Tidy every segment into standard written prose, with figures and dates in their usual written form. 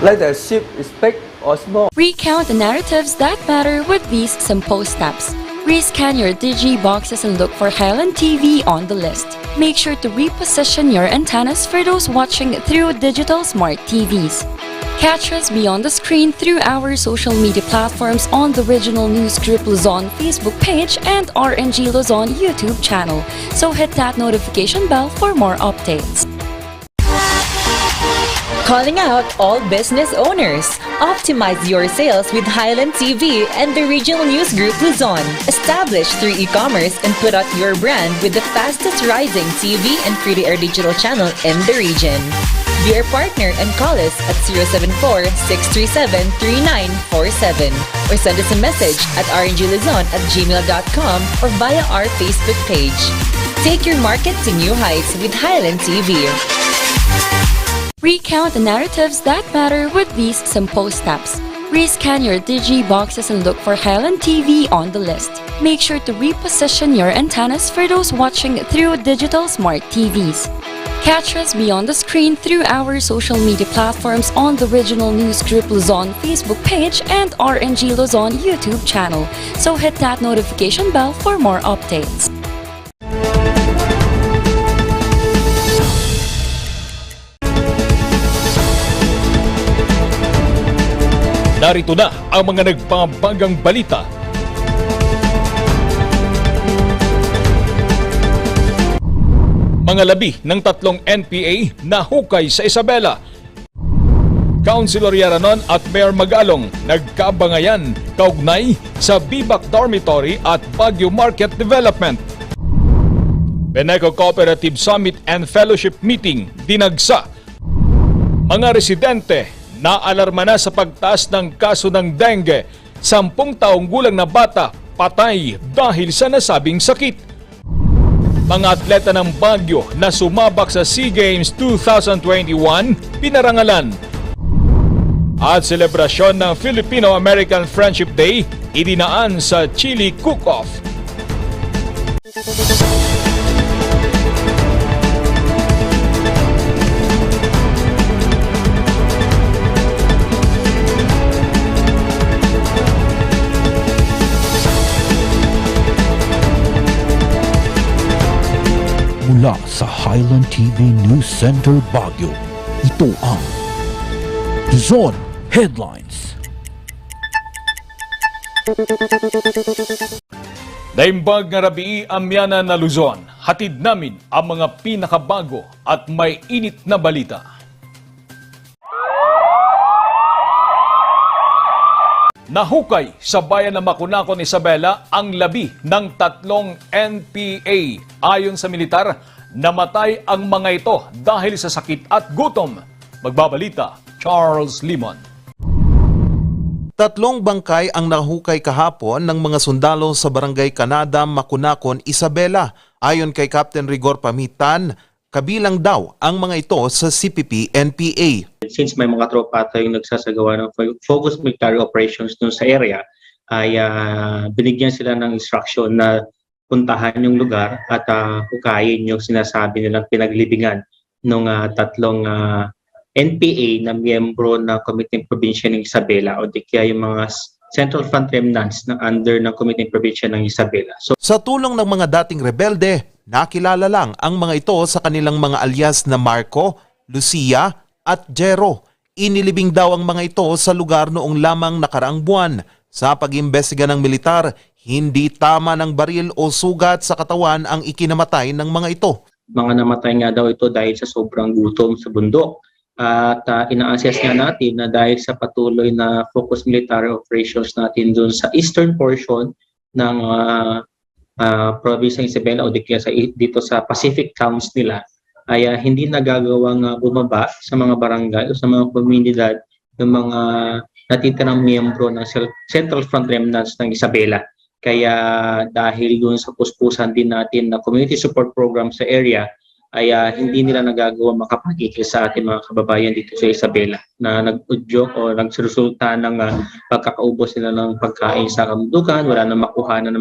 Let us ship, respect, Osmo. Recount the narratives that matter with these simple steps. Rescan your Digi boxes and look for Highland TV on the list. Make sure to reposition your antennas for those watching through digital smart TVs. Catch us beyond the screen through our social media platforms on the Regional News Group Luzon Facebook page and RNG Luzon YouTube channel. So hit that notification bell for more updates. Calling out all business owners. Optimize your sales with Highland TV and the Regional News Group Luzon. Establish through e-commerce and put out your brand with the fastest rising TV and free-to-air digital channel in the region. Be our partner and call us at 074-637-3947 or send us a message at rngluzon@gmail.com or via our Facebook page. Take your market to new heights with Highland TV. Recount the narratives that matter with these simple steps. Rescan your Digi boxes and look for Highland TV on the list. Make sure to reposition your antennas for those watching through digital smart TVs. Catch us beyond the screen through our social media platforms on the Regional News Group Luzon Facebook page and RNG Luzon YouTube channel. So hit that notification bell for more updates. Narito na ang mga nagpapabanggang balita. Mga labi ng 3 NPA na hukay sa Isabela. Councilor Yaranon at Mayor Magalong nagkabangayan kaugnay sa Bibac Dormitory at Baguio Market Development. Beneco Cooperative Summit and Fellowship Meeting dinagsa. Mga residente naalarma na sa pagtaas ng kaso ng dengue. 10 taong gulang na bata patay dahil sa nasabing sakit. Mga atleta ng Baguio na sumabak sa SEA Games 2021 pinarangalan. At selebrasyon ng Filipino-American Friendship Day idinaan sa Chili Cook-Off. Mula sa Highland TV News Center Baguio, ito ang Luzon Headlines. Daimbag nga rabii amyana na Luzon, hatid namin ang mga pinakabago at may init na balita. Nahukay sa bayan ng Makunakon, Isabela ang labi ng 3 NPA. Ayon sa militar, namatay ang mga ito dahil sa sakit at gutom. Magbabalita, Charles Limon. 3 bangkay ang nahukay kahapon ng mga sundalo sa Barangay Canada, Makunakon, Isabela. Ayon kay Captain Rigor Pamitan, kabilang daw ang mga ito sa CPP-NPA. Since may mga tropa tayong nagsasagawa ng focused military operations dun sa area, ay binigyan sila ng instruction na puntahan yung lugar at hukayin yung sinasabi nilang pinaglibingan ng 3 NPA na miyembro ng Committee Provincia ng Isabela o di kaya yung mga Central Front Remnants na under ng Committee Provincia ng Isabela. So, sa tulong ng mga dating rebelde, nakilala lang ang mga ito sa kanilang mga alias na Marco, Lucia at Jero. Inilibing daw ang mga ito sa lugar noong lamang nakaraang buwan. Sa pag-imbestiga ng militar, hindi tama ng baril o sugat sa katawan ang ikinamatay ng mga ito. Mga namatay nga daw ito dahil sa sobrang gutom sa bundok. At ina-assess nga natin na dahil sa patuloy na focus military operations natin dun sa eastern portion ng province ng Isabela o di kaya dito sa Pacific towns nila, ay hindi nagagawang bumaba sa mga barangay o sa mga komunidad ng mga natitirang miyembro ng Central Front Remnants ng Isabela. Kaya dahil doon sa puspusan din natin na community support program sa area, ay hindi nila nagagawa makapagigil sa ating mga kababayan dito sa Isabela na nag-udyok o nagsusulta ng pagkakaubos nila ng pagkain sa kabundukan, wala nang makuha na ng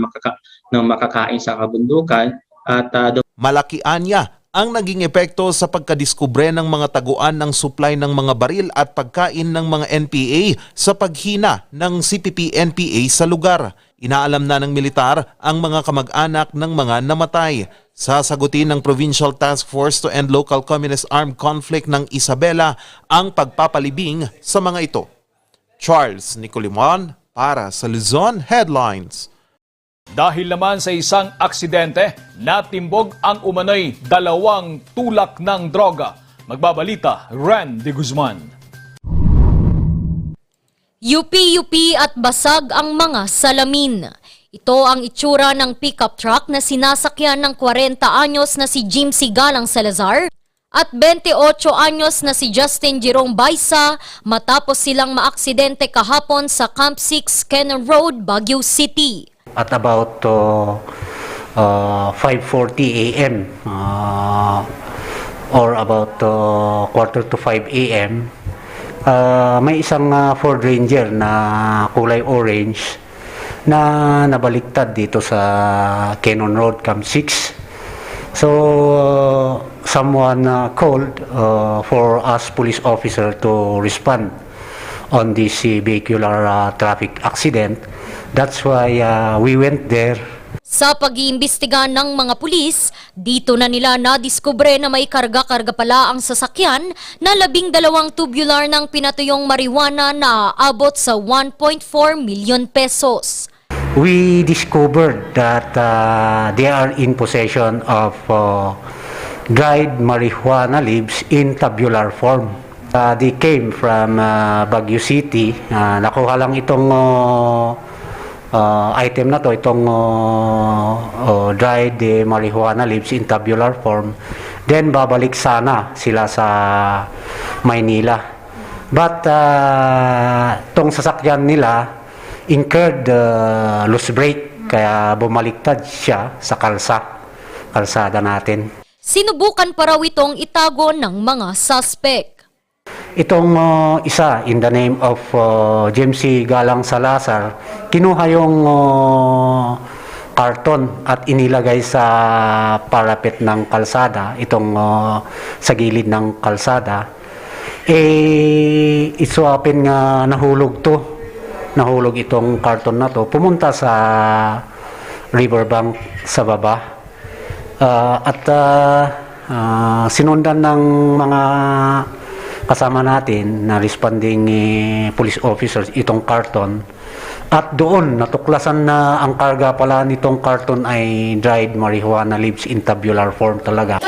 makakain sa kabundukan. At Malaki anya ang naging epekto sa pagkadiskubre ng mga taguan ng supply ng mga baril at pagkain ng mga NPA sa paghina ng CPP-NPA sa lugar. Inaalam na ng militar ang mga kamag-anak ng mga namatay. Sasagutin ng Provincial Task Force to End Local Communist Armed Conflict ng Isabela ang pagpapalibing sa mga ito. Charles Nicolimon para sa Luzon Headlines. Dahil naman sa isang aksidente, natimbog ang umano'y 2 tulak ng droga. Magbabalita, Ren de Guzman. Yupi-yupi at basag ang mga salamin. Ito ang itsura ng pickup truck na sinasakyan ng 40 anyos na si Jimsy Galang Salazar at 28 anyos na si Justin Jerome Baisa matapos silang maaksidente kahapon sa Camp 6 Cannon Road, Baguio City. At about 5:40 a.m. Or about 4:45 a.m. May isang Ford Ranger na kulay orange na nabaliktad dito sa Cannon Road, Camp 6. So, someone called for us police officer to respond on this vehicular traffic accident. That's why we went there. Sa pag-iimbestiga ng mga pulis, dito na nila nadiskubre na may karga-karga pala ang sasakyan na 12 tubular ng pinatuyong marijuana na aabot sa 1.4 million pesos. We discovered that they are in possession of dried marijuana leaves in tabular form. They came from Baguio City. Nakuha lang itong item na to, itong dried marijuana leaves in tabular form. Then babalik sana sila sa Maynila. But tong sasakyan nila incurred loose brake, kaya bumaliktad siya sa kalsada natin. Sinubukan pa raw itong itago ng mga suspect. Itong isa, in the name of Jimsy Galang Salazar, kinuha yung karton at inilagay sa parapet ng kalsada, itong sa gilid ng kalsada. Iswapin nga nahulog itong karton na to, pumunta sa riverbank sa baba. Sinundan ng mga kasama natin na responding police officers itong karton, at doon natuklasan na ang karga pala nitong karton ay dried marijuana leaves in tabular form talaga.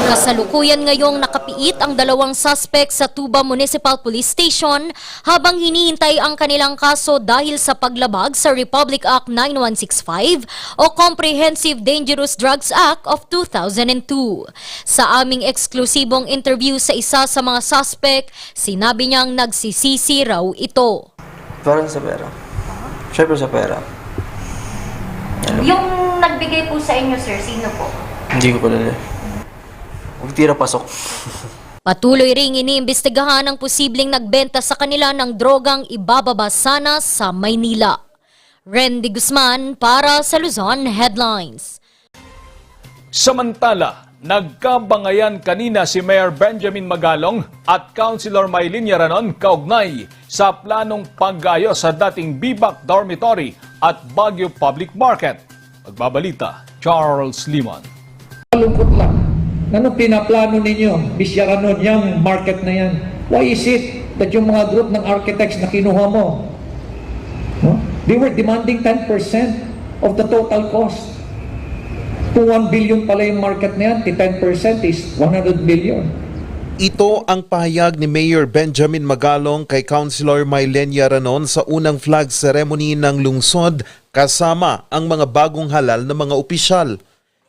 Kasalukuyan ngayong nakapiit ang 2 suspect sa Tuba Municipal Police Station habang hinihintay ang kanilang kaso dahil sa paglabag sa Republic Act 9165 o Comprehensive Dangerous Drugs Act of 2002. Sa aming eksklusibong interview sa isa sa mga suspect, sinabi niyang nagsisisi raw ito. Parang sa pera. Siyempre sa pera. Yung nagbigay po sa inyo, sir, sino po? Hindi ko pala. Magtira pasok. Patuloy ring iniimbestigahan ang posibleng nagbenta sa kanila ng drogang ibababa sana sa Maynila. Ren de Guzman para sa Luzon Headlines. Samantala, nagkabangayan kanina si Mayor Benjamin Magalong at Councilor Maylin Yaranon kaugnay sa planong paggayo sa dating Bibac Dormitory at Baguio Public Market. Magbabalita, Charles Limon. Malungkot lang. Ano pinaplano ninyo? Bisyaran nun, yung market na yan. Why is it that yung mga group ng architects na kinuha mo, no? They were demanding 10% of the total cost. Kung 1 billion pala yung market na yan, 10% is 100 billion. Ito ang pahayag ni Mayor Benjamin Magalong kay Councilor Maylin Yaranon sa unang flag ceremony ng lungsod kasama ang mga bagong halal na mga opisyal.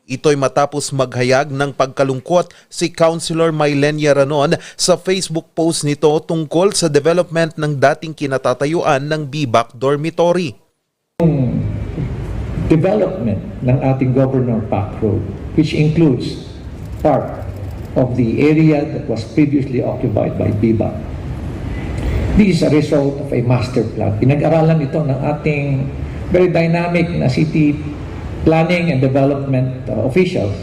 Ito'y matapos maghayag ng pagkalungkot si Councilor Maylin Yaranon sa Facebook post nito tungkol sa development ng dating kinatatayuan ng Bibac Dormitory. Yung development ng ating Governor Park Road, which includes part of the area that was previously occupied by Bibac. This is a result of a master plan. Pinag-aralan ito ng ating very dynamic na city planning and development officials,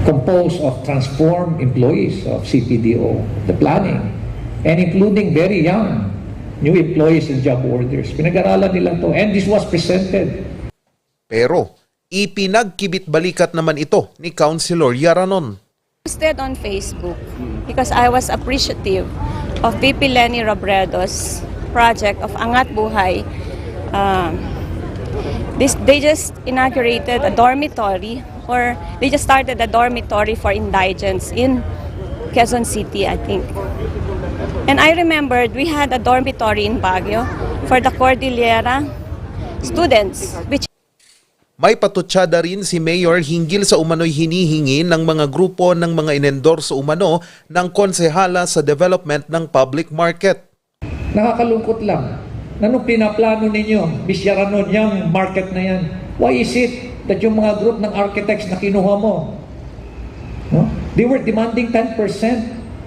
composed of transformed employees of CPDO, the planning, and including very young new employees and job orders. Pinag-aralan nila to, and this was presented. Pero ipinagkibit-balikat naman ito ni Councilor Yaranon. Posted on Facebook because I was appreciative of VP Lenny Robredo's project of Angat Buhay. They just inaugurated a dormitory, or they just started a dormitory for indigents in Quezon City, I think. And I remembered we had a dormitory in Baguio for the Cordillera students, which May patutsada rin si Mayor hinggil sa umano'y hinihingi ng mga grupo ng mga inendorso umano ng konsehala sa development ng public market. Nakakalungkot lang na nung pinaplano ninyo, bisyaran nun, yung market na yan, why is it that yung mga group ng architects na kinuha mo, they were demanding 10%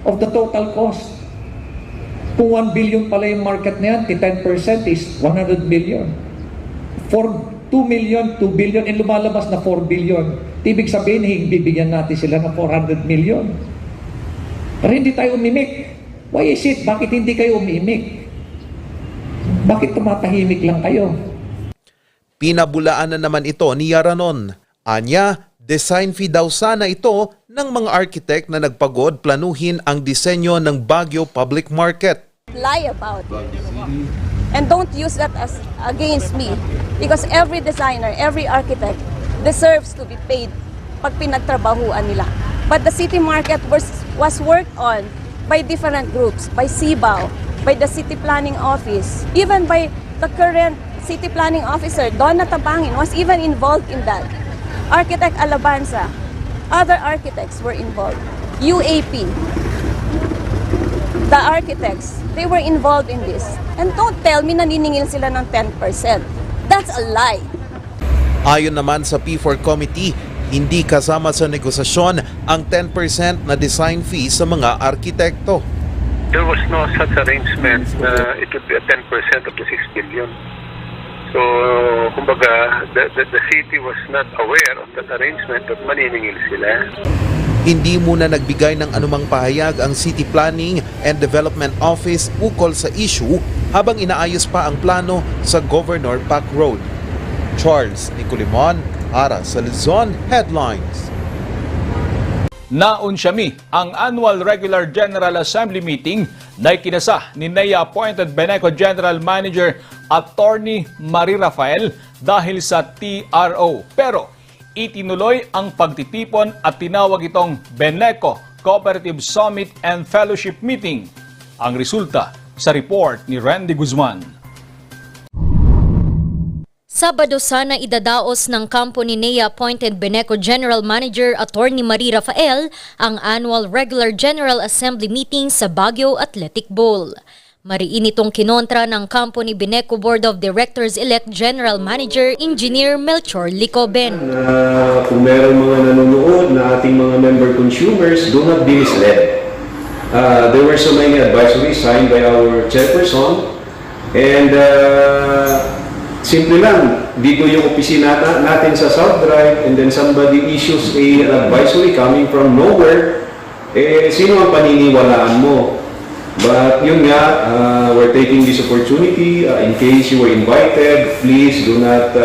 of the total cost. Kung 1 billion pala yung market na yan, 10% is 100 million. For 2 million, 2 billion, and lumalabas na 4 billion. Ibig sabihin, bibigyan natin sila ng 400 million. Pero hindi tayo umimik. Why is it? Bakit hindi kayo umimik? Bakit tumatahimik lang kayo? Pinabulaan na naman ito ni Yaranon. Anya, design fee daw sana ito ng mga architect na nagpagod planuhin ang disenyo ng Baguio Public Market. lie about it. And don't use that as against me, because every designer, every architect deserves to be paid pag pinagtrabahuan nila. But the city market was worked on by different groups, by CBAO, by the city planning office, even by the current city planning officer, Donna Tabangin, was even involved in that. Architect Alabanza, other architects were involved. UAP, the architects, they were involved in this. And don't tell me naniningil sila ng 10%. That's a lie. Ayon naman sa P4 Committee, hindi kasama sa negosasyon ang 10% na design fee sa mga arkitekto. There was no such arrangement na it would be a 10% of the 6 billion. So, kumbaga, the city was not aware of that arrangement at maniningil sila. Hindi muna nagbigay ng anumang pahayag ang City Planning and Development Office ukol sa issue habang inaayos pa ang plano sa Governor Pac Road. Charles Nicolimon, para sa Luzon Headlines. Naunsyami ang Annual Regular General Assembly Meeting na ikinasa ni NEA appointed Beneco General Manager Attorney Marie Rafael dahil sa TRO. Pero itinuloy ang pagtitipon at tinawag itong Beneco Cooperative Summit and Fellowship Meeting. Ang resulta sa report ni Randy Guzman. Sabado sana idadaos ng kampo ni NEA appointed Beneco General Manager Attorney Marie Rafael ang Annual Regular General Assembly Meeting sa Baguio Athletic Bowl. Mariin itong kinontra ng kampo ni Beneco Board of Directors-elect General Manager Engineer Melchor Licoben. Kung meron mga nanonood na ating mga member consumers, do not be misled. There were so many advisories signed by our chairperson, and simple lang, dito yung opisina natin sa South Drive, and then somebody issues an advisory coming from nowhere, sino ang paniniwalaan mo? But yun nga, we're taking this opportunity. In case you were invited, please do not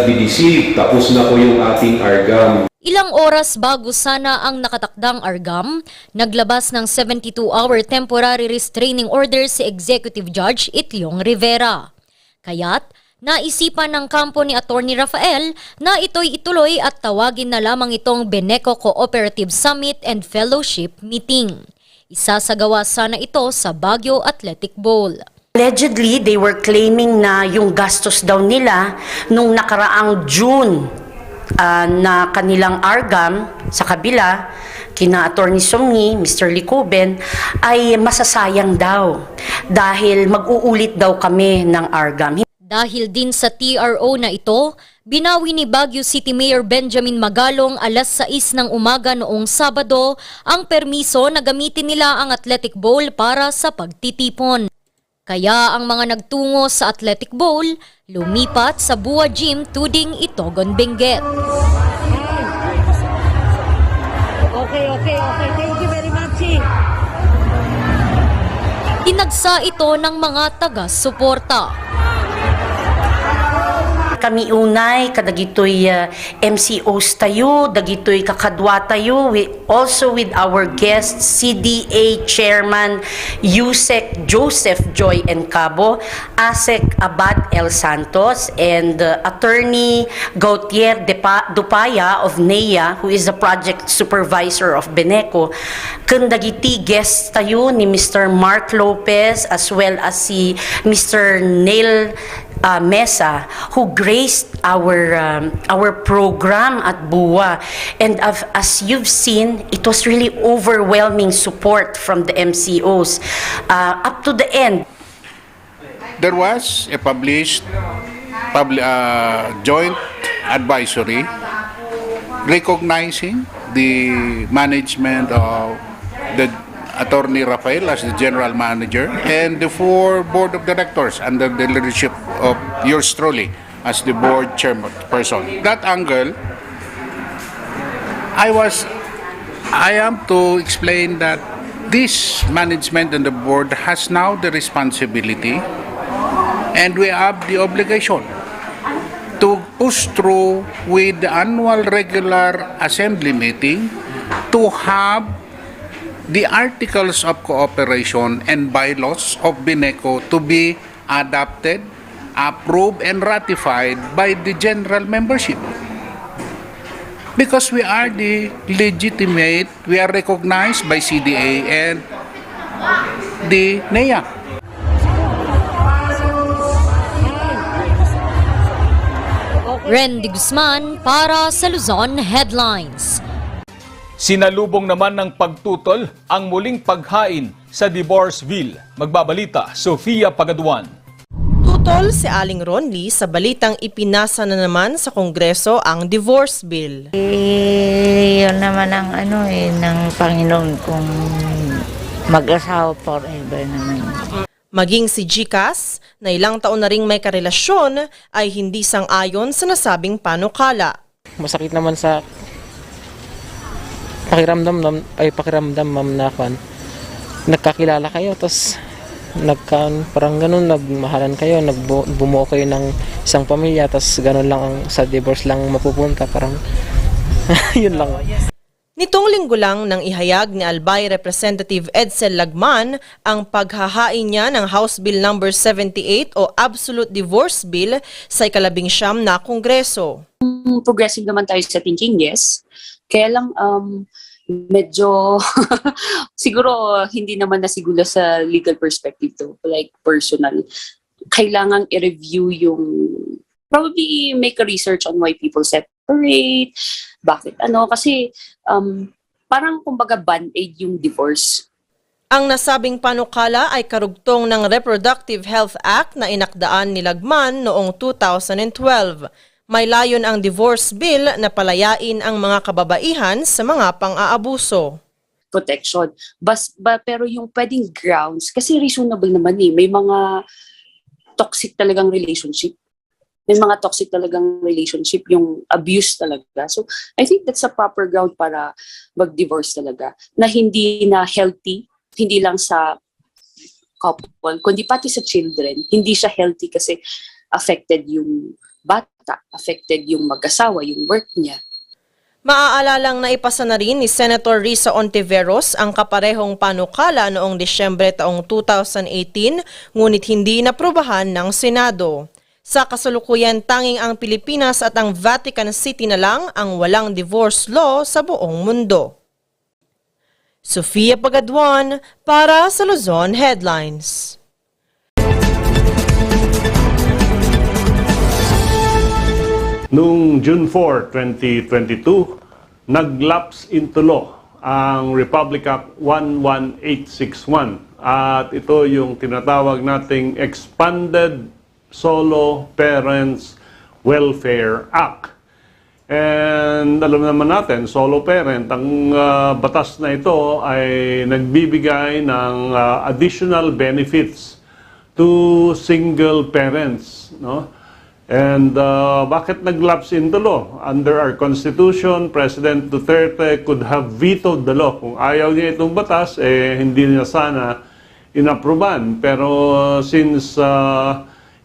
be deceived. Tapos na po yung ating ARGAM. Ilang oras bago sana ang nakatakdang ARGAM, naglabas ng 72-hour temporary restraining order si Executive Judge Itliong Rivera. Kaya't naisipan ng kampo ni Attorney Rafael na ito'y ituloy at tawagin na lamang itong Beneco Cooperative Summit and Fellowship Meeting. Isasagawa sana ito sa Baguio Athletic Bowl. Allegedly, they were claiming na yung gastos daw nila nung nakaraang June na kanilang ARGAM sa kabila, kina Attorney Somni, Mr. Licoben, ay masasayang daw dahil mag-uulit daw kami ng ARGAM. Dahil din sa TRO na ito, binawi ni Baguio City Mayor Benjamin Magalong alas 6 ng umaga noong Sabado ang permiso na gamitin nila ang Athletic Bowl para sa pagtitipon. Kaya ang mga nagtungo sa Athletic Bowl, lumipat sa Bua Gym tuding Itogon, Benguet. Okay. Thank you very much. Tinagsa ito ng mga taga-suporta. Kami unay, kadagitoy MCOs tayo, dagitoy kakadwa tayo, also with our guest, CDA Chairman Yusek Joseph Joy Encabo, ASEC Abad El Santos, and Attorney Gautier Dupaya of NEA, who is the project supervisor of Beneco. Kandagiti guests tayo ni Mr. Mark Lopez as well as si Mr. Neil Mesa, who graced our program at BUA. And as you've seen, it was really overwhelming support from the MCOs up to the end. There was a published joint advisory recognizing the management of the Attorney Rafael as the general manager and the 4 board of directors under the leadership of yours truly as the board chairperson. That angle, I am to explain that this management and the board has now the responsibility and we have the obligation to push through with the annual regular assembly meeting to have the articles of cooperation and bylaws of Beneco to be adopted, approved, and ratified by the general membership. Because we are the legitimate, we are recognized by CDA and the NEA. Randy Guzman para sa Luzon Headlines. Sinalubong naman ng pagtutol ang muling paghain sa divorce bill. Magbabalita, Sofia Pagaduan. Tutol si Aling Ronly sa balitang ipinasa na naman sa Kongreso ang divorce bill. Yun naman ang ng Panginoon kung mag-asawa forever naman. Maging si Gcash, na ilang taon na ring may karelasyon, ay hindi sang-ayon sa nasabing panukala. Masakit naman sa pakiramdam ma'am na nagkakilala kayo tapos parang ganun nagmahalan kayo, bumuo kayo ng isang pamilya tapos ganun lang sa divorce lang mapupunta, parang yun lang. Nitong linggo lang nang ihayag ni Albay Representative Edsel Lagman ang paghahain niya ng House Bill No. 78 o Absolute Divorce Bill sa ika-19 na Kongreso. Progressive naman tayo sa thinking, yes. Kaya lang medyo siguro hindi naman nasigula sa legal perspective to, like personal. Kailangang i-review yung, probably make a research on why people separate, bakit kasi parang kumbaga band-aid yung divorce. Ang nasabing panukala ay karugtong ng Reproductive Health Act na inakdaan ni Lagman noong 2012. May layon ang divorce bill na palayain ang mga kababaihan sa mga pang-aabuso. Protection. Pero yung pwedeng grounds, kasi reasonable naman may mga toxic talagang relationship. May mga toxic talagang relationship, yung abuse talaga. So, I think that's a proper ground para mag-divorce talaga. Na hindi na healthy, hindi lang sa couple, kundi pati sa children. Hindi siya healthy kasi affected yung bata, affected yung mag-asawa, yung work niya. Maaalalang naipasa na rin ni Senator Risa Ontiveros ang kaparehong panukala noong Disyembre taong 2018, ngunit hindi naprobahan ng Senado. Sa kasalukuyan, tanging ang Pilipinas at ang Vatican City na lang ang walang divorce law sa buong mundo. Sofia Pagaduan para sa Luzon Headlines. Noong June 4, 2022, nag-lapse into law ang Republic Act 11861 at ito yung tinatawag nating Expanded Solo Parents Welfare Act. And alam naman natin, solo parent, ang batas na ito ay nagbibigay ng additional benefits to single parents, no? And bakit nag-lapse into law? Under our Constitution, President Duterte could have vetoed the law. Kung ayaw niya itong batas, hindi niya sana inapruban. Pero since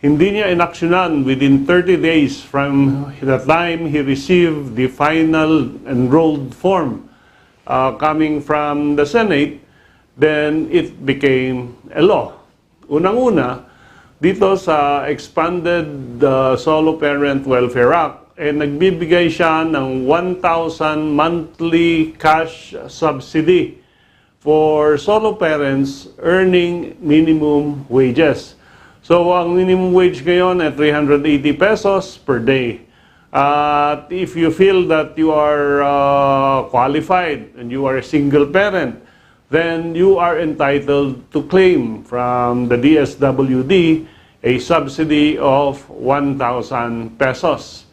hindi niya inaksyonan within 30 days from the time he received the final enrolled form coming from the Senate, then it became a law. Unang-una, dito sa Expanded Solo Parent Welfare Act, nagbibigay siya ng 1,000 monthly cash subsidy for solo parents earning minimum wages. So, ang minimum wage ngayon ay 380 pesos per day. At if you feel that you are qualified and you are a single parent, then you are entitled to claim from the DSWD a subsidy of 1,000 pesos.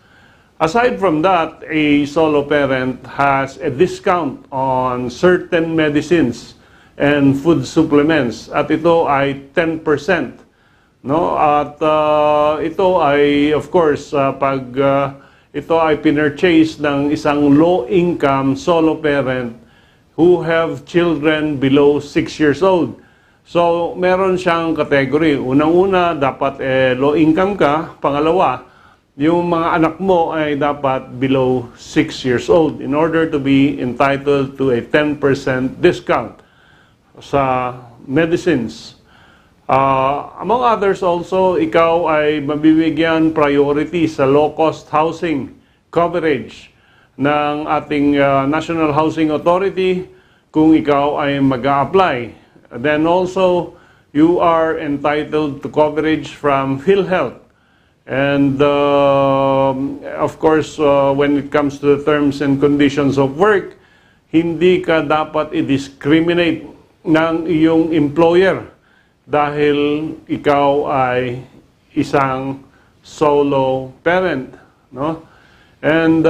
Aside from that, a solo parent has a discount on certain medicines and food supplements at ito ay 10%. No? At ito ay, of course, pag ito ay pinurchase ng isang low-income solo parent who have children below 6 years old. So, meron siyang category. Unang-una, dapat low income ka. Pangalawa, yung mga anak mo ay dapat below 6 years old in order to be entitled to a 10% discount sa medicines. Among others also, ikaw ay mabibigyan priority sa low-cost housing coverage ng ating National Housing Authority kung ikaw ay mag-a-apply. Then also, you are entitled to coverage from PhilHealth. And of course, when it comes to the terms and conditions of work, hindi ka dapat i-discriminate ng iyong employer dahil ikaw ay isang solo parent, no? And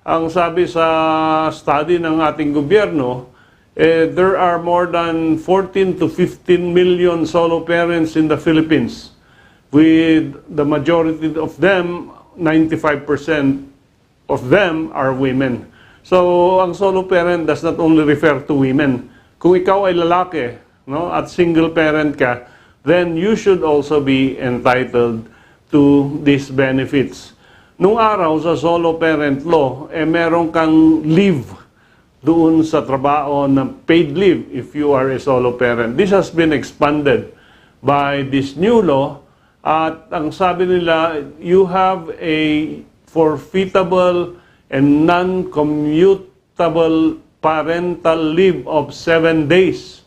ang sabi sa study ng ating gobyerno, there are more than 14 to 15 million solo parents in the Philippines, with the majority of them, 95% of them are women. So, ang solo parent does not only refer to women. Kung ikaw ay lalaki, no, at single parent ka, then you should also be entitled to these benefits. Nung araw sa solo parent law, meron kang leave doon sa trabaho na paid leave if you are a solo parent. This has been expanded by this new law at ang sabi nila, you have a forfeitable and non-commutable parental leave of 7 days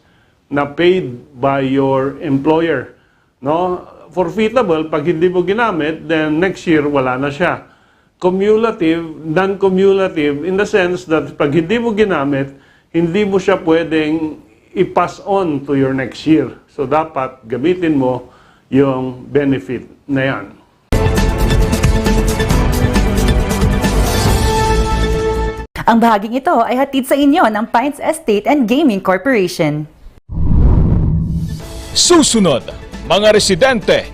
na paid by your employer. No? Forfeitable, pag hindi mo ginamit, then next year wala na siya. Cumulative, non-cumulative in the sense that pag hindi mo ginamit, hindi mo siya pwedeng i-pass on to your next year. So dapat gamitin mo yung benefit na yan. Ang bahaging ito ay hatid sa inyo ng Pines Estate and Gaming Corporation. Susunod, mga residente,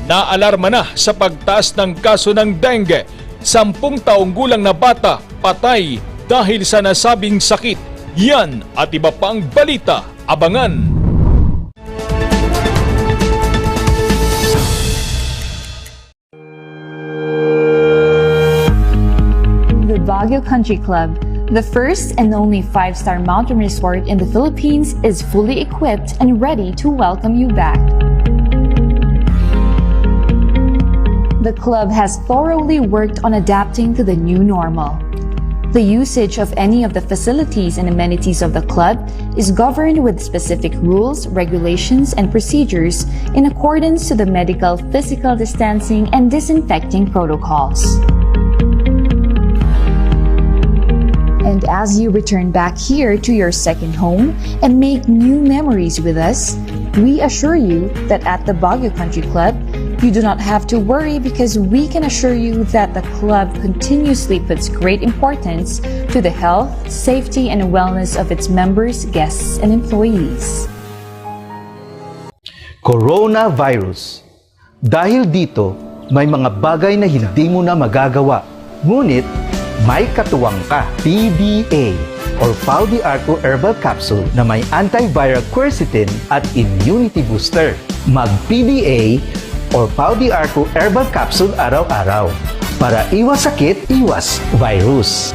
naalarma na sa pagtaas ng kaso ng dengue. 10 taong gulang na bata patay dahil sa nasabing sakit. Yan at iba pang balita. Abangan! The Baguio Country Club, the first and only 5-star mountain resort in the Philippines, is fully equipped and ready to welcome you back. The club has thoroughly worked on adapting to the new normal. The usage of any of the facilities and amenities of the club is governed with specific rules, regulations, and procedures in accordance to the medical, physical distancing, and disinfecting protocols. And as you return back here to your second home and make new memories with us, we assure you that at the Baguio Country Club, you do not have to worry because we can assure you that the club continuously puts great importance to the health, safety, and wellness of its members, guests, and employees. coronavirus. Dahil dito, may mga bagay na hindi mo na magagawa. Ngunit, may katuwang ka. PDA or Pau de Arco Herbal Capsule na may antiviral quercetin at immunity booster. Mag-PDA or Pau de Arco Herbal Capsule araw-araw. Para iwas sakit, iwas virus.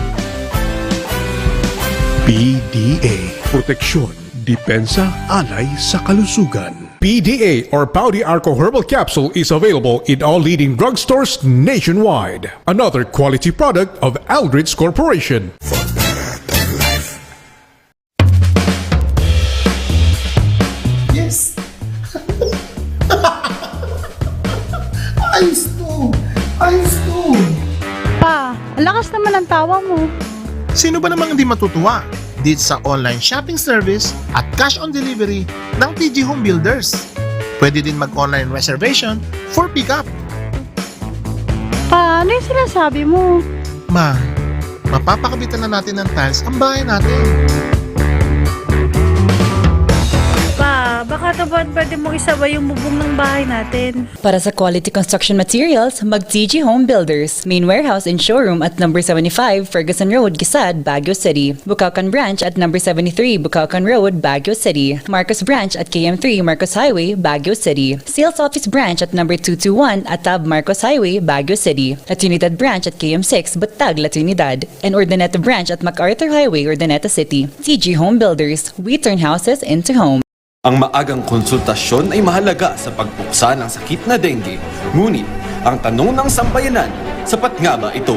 PDA. Proteksyon, depensa, alay sa kalusugan. PDA or Pau de Arco Herbal Capsule is available in all leading drugstores nationwide. Another quality product of Aldrich Corporation. Yes! Ayos to! Ayos to! Pa, ang lakas naman ang tawa mo. Sino ba namang hindi matutuwa dito sa online shopping service at cash on delivery ng TG Home Builders? Pwede din mag-online reservation for pickup. Pa, ano yung sinasabi mo? Ma, mapapakabitan na natin ng tiles ang bahay natin. Pa, baka pwede mong isabay yung bubong ng bahay natin. Para sa quality construction materials, mag-TG Home Builders. Main warehouse and showroom at number 75 Ferguson Road, Gisad, Baguio City. Bukakan Branch at number 73 Bukakan Road, Baguio City. Marcos Branch at KM3 Marcos Highway, Baguio City. Sales Office Branch at number 221 Atab Marcos Highway, Baguio City. La Trinidad Branch at KM6 Batag, La Trinidad. And Urdaneta Branch at MacArthur Highway, Urdaneta City. TG Home Builders. We turn houses into homes. Ang maagang konsultasyon ay mahalaga sa pagpuksa ng sakit na dengue. Ngunit, ang tanong ng sambayanan, sapat nga ba ito?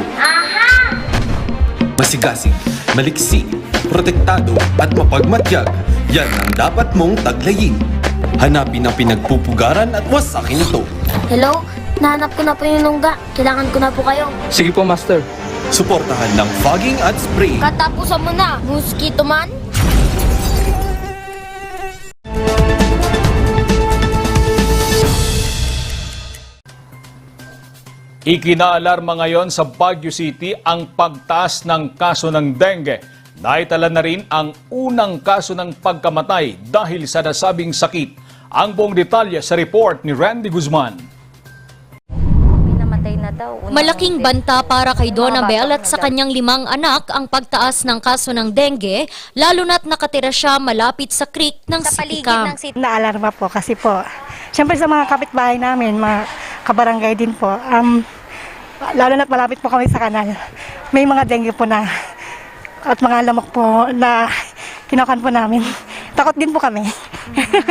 Masigasig, maliksi, protektado at mapagmatyag, yan ang dapat mong taglayin. Hanapin ang pinagpupugaran at wasakin ito. Hello? Nahanap ko na po yung lungga. Kailangan ko na po kayo. Sige po, Master. Suportahan ng fogging at spray. Katapusan mo na, mosquito man. Ikinaalarma ngayon sa Baguio City ang pagtaas ng kaso ng dengue. Naitala na rin ang unang kaso ng pagkamatay dahil sa nasabing sakit. Ang buong detalye sa report ni Randy Guzman. Malaking banta para kay Donna Bell at sa kanyang 5 anak ang pagtaas ng kaso ng dengue, lalo na't nakatira siya malapit sa creek ng City Camp. Naalarma po kasi po, siyempre sa mga kapitbahay namin, mga kabarangay din po, lalo na't malapit po kami sa kanal, may mga dengue po na at mga lamok po na kinakan po namin. Takot din po kami.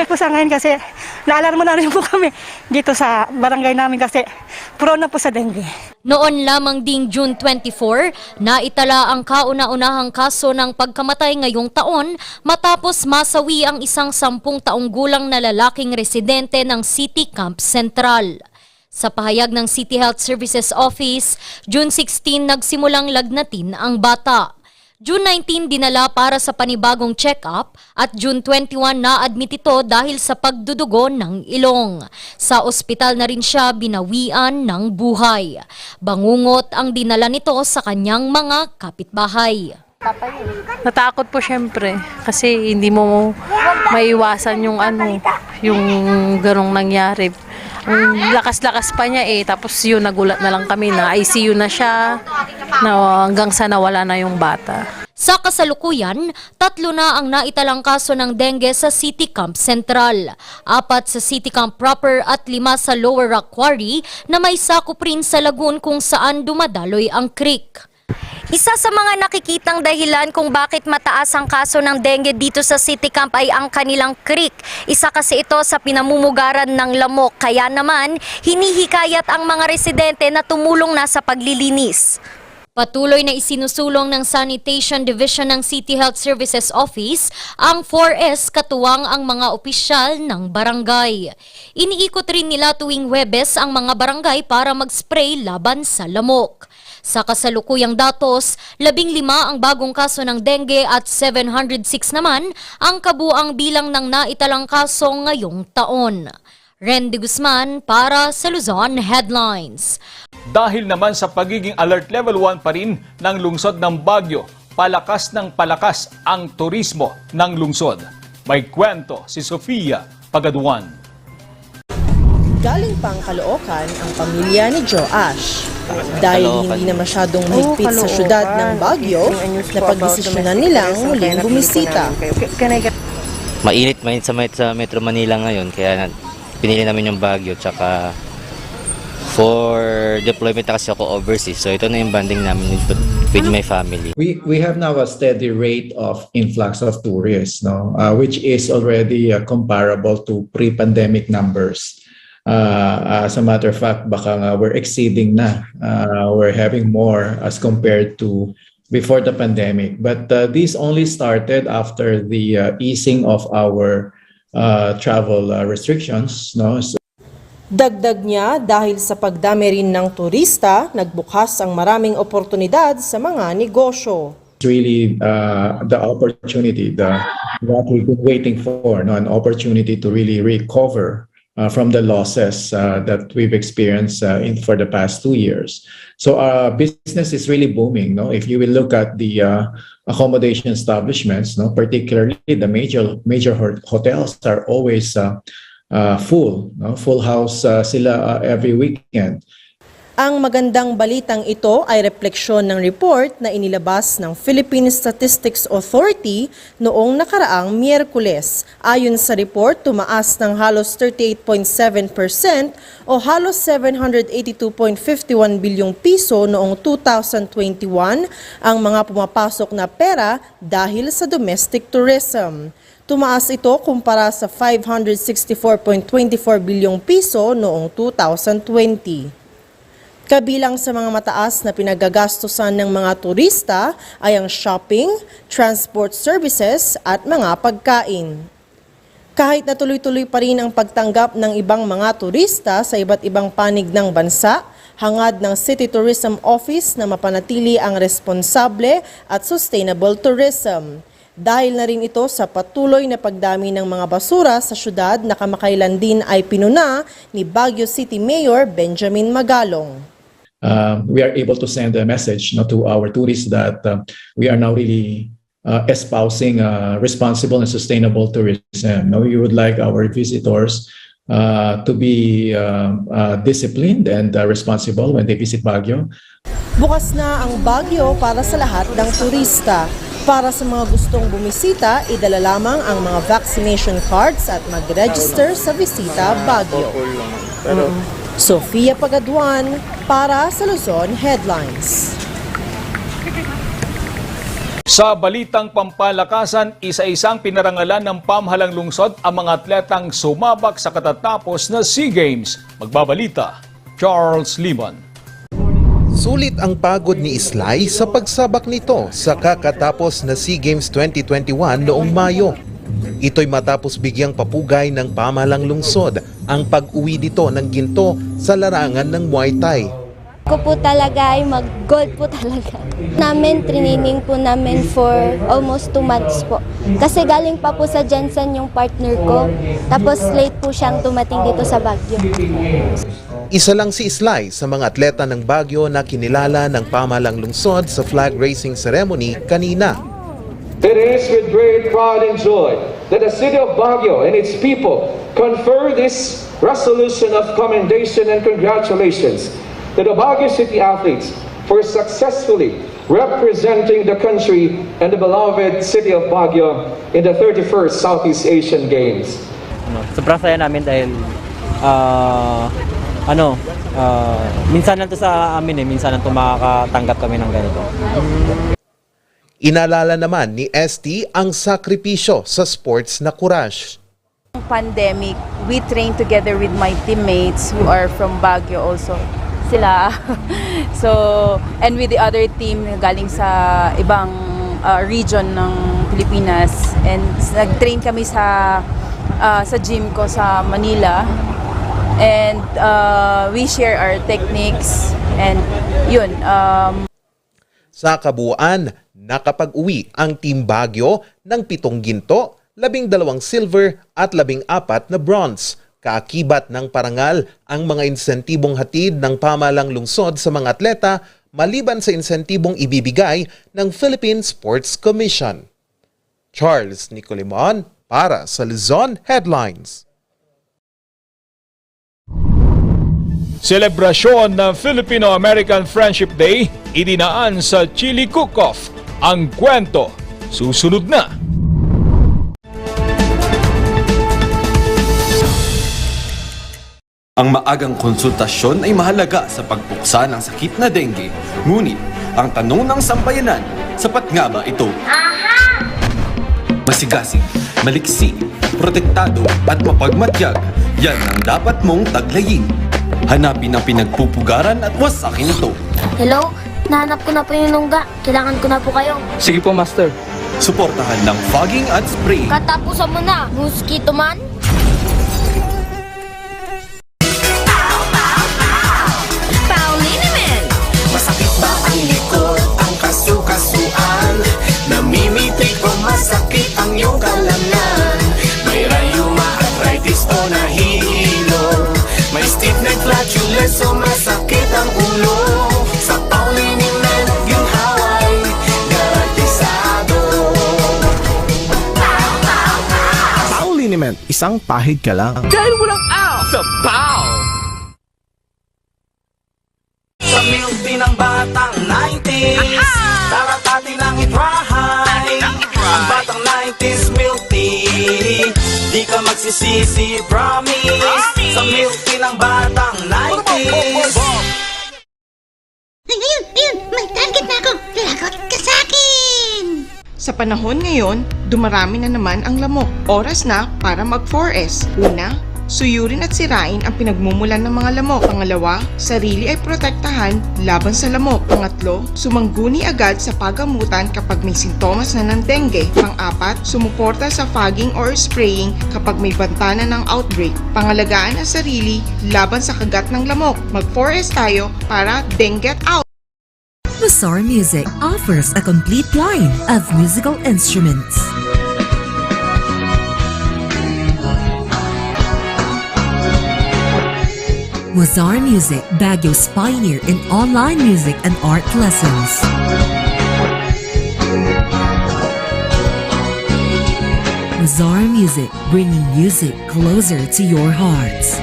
Po sa ngayon kasi naalarma na rin po kami dito sa barangay namin kasi prone na po sa dengue. Noon lamang ding June 24, naitala ang kauna-unahang kaso ng pagkamatay ngayong taon matapos masawi ang isang 10 taong gulang na lalaking residente ng City Camp Central. Sa pahayag ng City Health Services Office, June 16 nagsimulang lagnatin ang bata. June 19 dinala para sa panibagong check-up at June 21 na-admit ito dahil sa pagdudugo ng ilong. Sa ospital na rin siya binawian ng buhay. Bangungot ang dinala nito sa kanyang mga kapitbahay. Natakot po syempre kasi hindi mo maiwasan yung yung ganong nangyari. Ang lakas-lakas pa niya tapos yun nagulat na lang kami na ICU na siya na hanggang sa nawala na yung bata. Sa kasalukuyan, 3 na ang naitalang kaso ng dengue sa City Camp Central, 4 sa City Camp proper at 5 sa Lower Rock Quarry na may sakop rin sa lagoon kung saan dumadaloy ang creek. Isa sa mga nakikitang dahilan kung bakit mataas ang kaso ng dengue dito sa City Camp ay ang kanilang creek. Isa kasi ito sa pinamumugaran ng lamok, kaya naman hinihikayat ang mga residente na tumulong na sa paglilinis. Patuloy na isinusulong ng Sanitation Division ng City Health Services Office ang 4S katuwang ang mga opisyal ng barangay. Iniikot rin nila tuwing Huwebes ang mga barangay para mag-spray laban sa lamok. Sa kasalukuyang datos, 15 ang bagong kaso ng dengue at 706 naman ang kabuang bilang ng naitalang kaso ngayong taon. Randy Guzman para sa Luzon Headlines. Dahil naman sa pagiging alert level 1 pa rin ng lungsod ng Baguio, palakas ng palakas ang turismo ng lungsod. May kwento si Sofia Pagaduan. Galing pang Caloocan ang pamilya ni Joash. Dahil hindi na masyadong mahigpit sa syudad ng Baguio, napagdesisyonan nilang muling bumisita. Mainit sa Metro Manila ngayon, kaya pinili namin yung Baguio. Tsaka for deployment na kasi ako overseas, so ito na yung banding namin with my family. We have now a steady rate of influx of tourists, no, which is already comparable to pre-pandemic numbers. As a matter of fact, baka nga we're exceeding na. We're having more as compared to before the pandemic. But this only started after the easing of our travel restrictions, no. Dagdag niya, dahil sa pagdami rin ng turista, nagbukas ang maraming oportunidad sa mga negosyo. Really the opportunity, what we've been waiting for, no, an opportunity to really recover from the losses that we've experienced for the past 2 years. So business is really booming. No, if you will look at the accommodation establishments, no, particularly the major hotels are always full, no? Full house sila every weekend. Ang magandang balitang ito ay refleksyon ng report na inilabas ng Philippine Statistics Authority noong nakaraang Miyerkules. Ayon sa report, tumaas ng halos 38.7% o halos 782.51 bilyong piso noong 2021 ang mga pumapasok na pera dahil sa domestic tourism. Tumaas ito kumpara sa 564.24 bilyong piso noong 2020. Kabilang sa mga mataas na pinagagastusan ng mga turista ay ang shopping, transport services at mga pagkain. Kahit na tuloy-tuloy pa rin ang pagtanggap ng ibang mga turista sa iba't ibang panig ng bansa, hangad ng City Tourism Office na mapanatili ang responsable at sustainable tourism. Dahil na rin ito sa patuloy na pagdami ng mga basura sa syudad na kamakailan din ay pinuna ni Baguio City Mayor Benjamin Magalong. We are able to send a message, no, to our tourists that we are now really espousing responsible and sustainable tourism. No, we would like our visitors to be disciplined and responsible when they visit Baguio. Bukas na ang Baguio para sa lahat ng turista. Para sa mga gustong bumisita, idala lamang ang mga vaccination cards at mag-register sa Visita Baguio. Sofia Pagaduan para sa Luzon Headlines. Sa balitang pampalakasan, isa-isang pinarangalan ng pamahalang lungsod ang mga atletang sumabak sa katatapos na SEA Games. Magbabalita, Charles Limon. Sulit ang pagod ni Islay sa pagsabak nito sa kakatapos na SEA Games 2021 noong Mayo. Ito'y matapos bigyang papugay ng pamahalang lungsod ang pag-uwi dito ng ginto sa larangan ng Muay Thai. Ako po talaga ay mag-gold po talaga. Training po namin for almost 2 months po. Kasi galing pa po sa Jensen yung partner ko. Tapos late po siyang dumating dito sa Baguio. Isa lang si Islay sa mga atleta ng Baguio na kinilala ng pamahalang lungsod sa flag raising ceremony kanina. It is with great pride and joy that the city of Baguio and its people confer this resolution of commendation and congratulations to the Baguio City athletes for successfully representing the country and the beloved city of Baguio in the 31st Southeast Asian Games. Sobrang saya namin dahil minsan lang to sa amin minsan lang to makakatanggap kami ng ganito. Inalala naman ni ST ang sakripisyo sa sports na courage. Pandemic, we trained together with my teammates who are from Baguio also. Sila. And with the other team galing sa ibang region ng Pilipinas. And nag-train kami sa gym ko sa Manila. And we share our techniques and yun. Sa kabuuan, nakapag-uwi ang Team Baguio ng 7 ginto, 12 silver at 14 na bronze. Kaakibat ng parangal ang mga insentibong hatid ng pamahalang lungsod sa mga atleta maliban sa insentibong ibibigay ng Philippine Sports Commission. Charles Nicolimon para sa Luzon Headlines. Selebrasyon ng Filipino-American Friendship Day, idinaan sa Chili Cook-Off. Ang kwento, susunod na. Ang maagang konsultasyon ay mahalaga sa pagpuksa ng sakit na dengue. Ngunit, ang tanong ng sambayanan, sapat nga ba ito? Masigasig, maliksi, protektado at mapagmatyag, yan ang dapat mong taglayin. Hanapin ang pinagpupugaran at wasakin ito. Hello? Nahanap ko na po yung lungga. Kailangan ko na po kayo. Sige po, Master. Suportahan ng fogging at spray. Katapusan mo na, mosquito man. Masakit ba ang likod, ang kasu-kasuan? Namimitig o masakit ang iyong kalamnan? May rayuma, arthritis o nahihilo? May stiff neck, flatulence o masakit ang ulo? Sa Pauliniment, ginhaway, garantisado. Pauliniment, isang pahid ka lang. Dahil walang out sa Pau! Sa milk tea ng batang 90s, taratati ng itrahay. Ang batang 90s milk tea, di ka magsisisi, promise. Sa milk tea ng batang 90s. Ayun, may target na ako. Lagot ka sa akin! Sa panahon ngayon, dumarami na naman ang lamok. Oras na para mag-4S. Una, suyurin at sirain ang pinagmumulan ng mga lamok. Pangalawa, sarili ay protektahan laban sa lamok. Pangatlo, sumangguni agad sa pagamutan kapag may sintomas na ng dengue. Pang-apat, sumuporta sa fogging or spraying kapag may banta na ng outbreak. Pangalagaan ang sarili laban sa kagat ng lamok. Mag-4S tayo para dengue out! Mazar Music offers a complete line of musical instruments. Mazar Music, Baguio's pioneer in online music and art lessons. Mazar Music, bringing music closer to your hearts.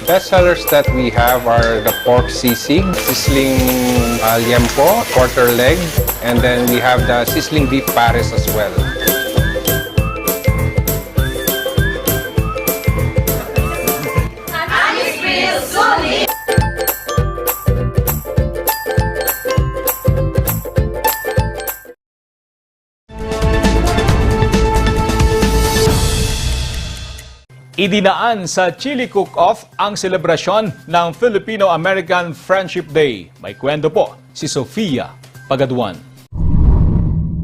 Best sellers that we have are the pork sisig, sizzling liempo, quarter leg, and then we have the sizzling beef pares as well. Idinaan sa Chili Cook-Off ang selebrasyon ng Filipino-American Friendship Day. May kwento po si Sofia Pagaduan.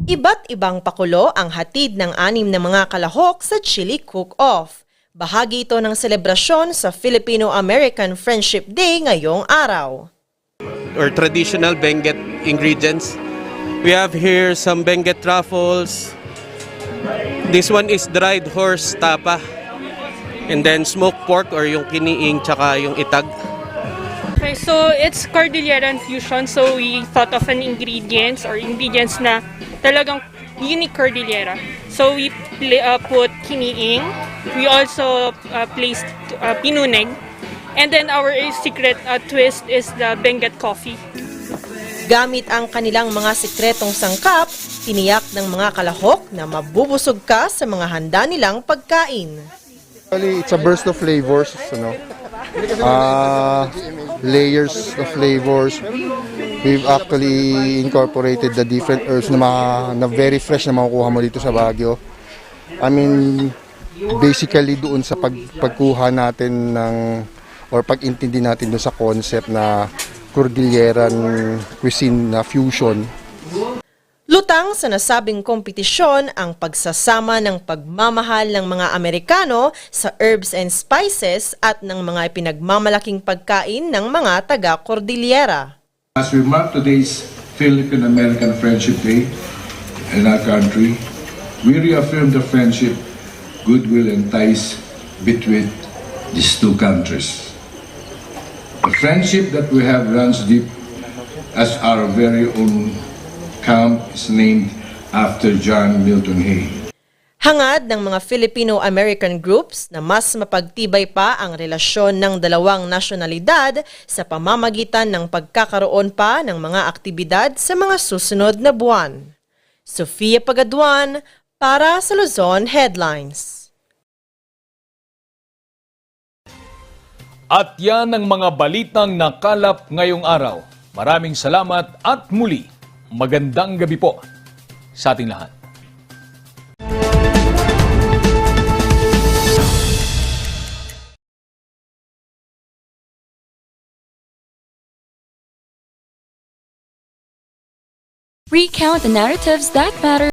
Iba't ibang pakulo ang hatid ng 6 na mga kalahok sa Chili Cook-Off. Bahagi ito ng selebrasyon sa Filipino-American Friendship Day ngayong araw. Or traditional Benguet ingredients. We have here some Benguet truffles. This one is dried horse tapa. And then smoked pork or yung kiniing tsaka yung itag. Okay, so it's Cordillera fusion. So we thought of an ingredients na talagang unique Cordillera. So we put kiniing. We also placed pinuneg. And then our secret twist is the Benguet coffee. Gamit ang kanilang mga sikretong sangkap, tiniyak ng mga kalahok na mabubusog ka sa mga handa nilang pagkain. It's a burst of flavors, layers of flavors. We've actually incorporated the different herbs na very fresh na makukuha mo dito sa Baguio. I mean, basically doon sa pagkuha natin or pag-intindi natin doon sa concept na Cordilleran cuisine na fusion. Lutang sa nasabing kompetisyon ang pagsasama ng pagmamahal ng mga Amerikano sa herbs and spices at ng mga pinagmamalaking pagkain ng mga taga-Cordillera. As we mark today's Philippine-American Friendship Day in our country, we reaffirm the friendship, goodwill, and ties between these two countries. The friendship that we have runs deep, as our very own camp is named after John Milton Hay. Hangad ng mga Filipino-American groups na mas mapagtibay pa ang relasyon ng dalawang nasyonalidad sa pamamagitan ng pagkakaroon pa ng mga aktibidad sa mga susunod na buwan. Sofia Pagaduan para sa Luzon Headlines. At yan ang mga balitang nakalap ngayong araw. Maraming salamat at muli, magandang gabi po sa ating lahat. Recount the narratives that matter.